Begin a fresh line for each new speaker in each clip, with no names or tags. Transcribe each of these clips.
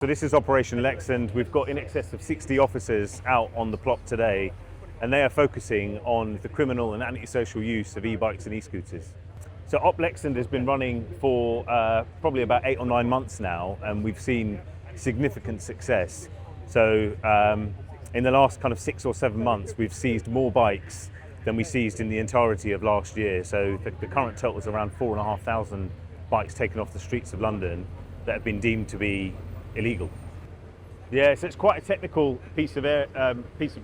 So this is Operation Lexand. We've got in excess of 60 officers out on the plot today, and they are focusing on the criminal and antisocial use of e-bikes and e-scooters. So Op Lexand has been running for probably about 8 or 9 months now, and we've seen significant success. So in the last kind of 6 or 7 months, we've seized more bikes than we seized in the entirety of last year. So the current total is around 4,500 bikes taken off the streets of London that have been deemed to be illegal. Yeah, so it's quite a technical piece of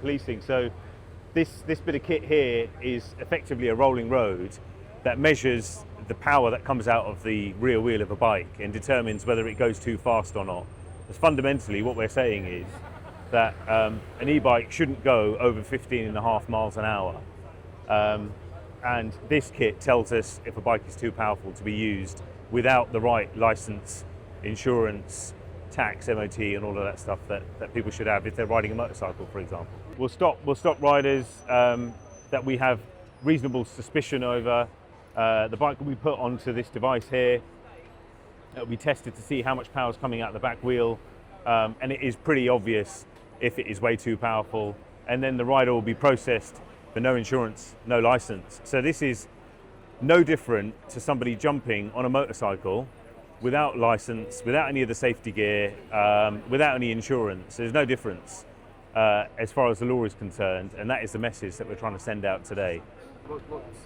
policing. So this bit of kit here is effectively a rolling road that measures the power that comes out of the rear wheel of a bike and determines whether it goes too fast or not. Because fundamentally what we're saying is that an e-bike shouldn't go over 15.5 miles an hour. And this kit tells us if a bike is too powerful to be used without the right license, insurance, tax, MOT and all of that stuff that people should have if they're riding a motorcycle, for example. We'll stop riders that we have reasonable suspicion over. The bike will be put onto this device here. It will be tested to see how much power is coming out the back wheel, and it is pretty obvious if it is way too powerful. And then the rider will be processed for no insurance, no license. So this is no different to somebody jumping on a motorcycle without license, without any of the safety gear, without any insurance. There's no difference as far as the law is concerned, and that is the message that we're trying to send out today.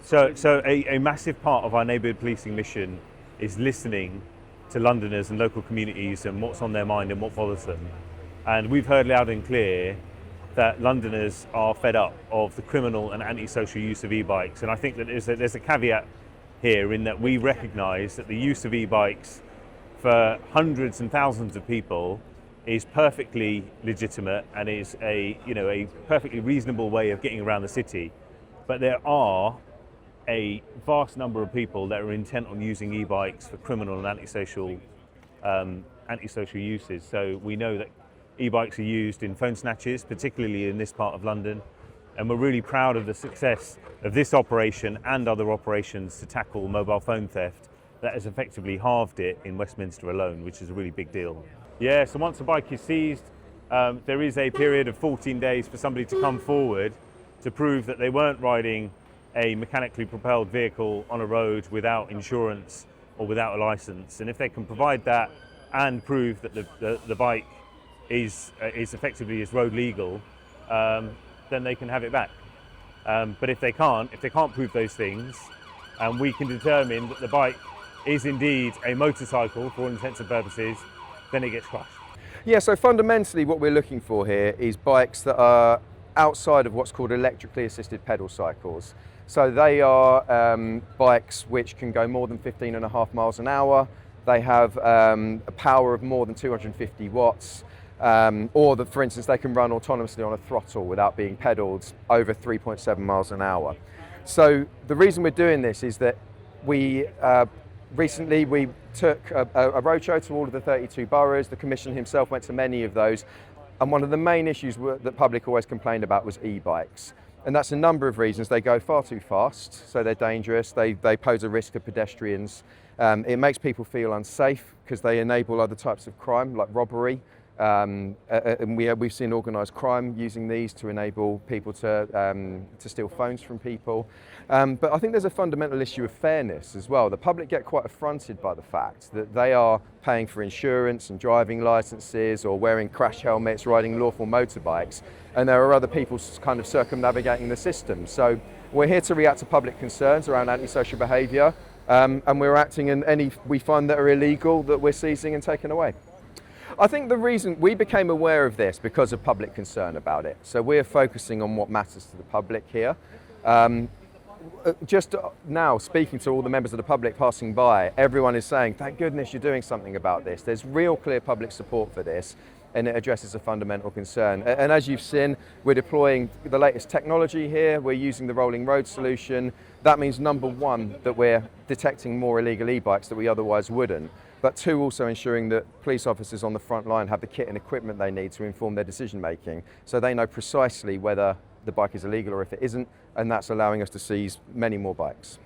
So a massive part of our neighbourhood policing mission is listening to Londoners and local communities and what's on their mind and what bothers them. And we've heard loud and clear that Londoners are fed up of the criminal and antisocial use of e-bikes. And I think that there's a caveat here in that we recognise that the use of e-bikes for hundreds and thousands of people is perfectly legitimate and is a perfectly reasonable way of getting around the city. But there are a vast number of people that are intent on using e-bikes for criminal and antisocial uses. So we know that e-bikes are used in phone snatches, particularly in this part of London. And we're really proud of the success of this operation and other operations to tackle mobile phone theft that has effectively halved it in Westminster alone, which is a really big deal. Yeah, so once a bike is seized, there is a period of 14 days for somebody to come forward to prove that they weren't riding a mechanically propelled vehicle on a road without insurance or without a license. And if they can provide that and prove that the bike is effectively road legal, then they can have it back. But if they can't prove those things, and we can determine that the bike is indeed a motorcycle for all intents and purposes, then it gets crushed.
Yeah, so fundamentally what we're looking for here is bikes that are outside of what's called electrically assisted pedal cycles. So they are bikes which can go more than 15.5 miles an hour. They have a power of more than 250 watts. Or that, for instance, they can run autonomously on a throttle without being pedalled over 3.7 miles an hour. So the reason we're doing this is that we recently took a roadshow to all of the 32 boroughs. The Commissioner himself went to many of those. And one of the main issues that the public always complained about was e-bikes. And that's a number of reasons. They go far too fast, so they're dangerous. They pose a risk for pedestrians. It makes people feel unsafe because they enable other types of crime like robbery. And we've seen organised crime using these to enable people to steal phones from people. But I think there's a fundamental issue of fairness as well. The public get quite affronted by the fact that they are paying for insurance and driving licences or wearing crash helmets, riding lawful motorbikes, and there are other people kind of circumnavigating the system. So we're here to react to public concerns around antisocial behaviour, and we're acting in any we find that are illegal that we're seizing and taking away. I think the reason we became aware of this because of public concern about it. So we're focusing on what matters to the public here. Just now speaking to all the members of the public passing by, everyone is saying, thank goodness you're doing something about this. There's real clear public support for this, and it addresses a fundamental concern. And as you've seen, we're deploying the latest technology here. We're using the rolling road solution. That means, number one, that we're detecting more illegal e-bikes that we otherwise wouldn't. But two, also ensuring that police officers on the front line have the kit and equipment they need to inform their decision making, so they know precisely whether the bike is illegal or if it isn't, and that's allowing us to seize many more bikes.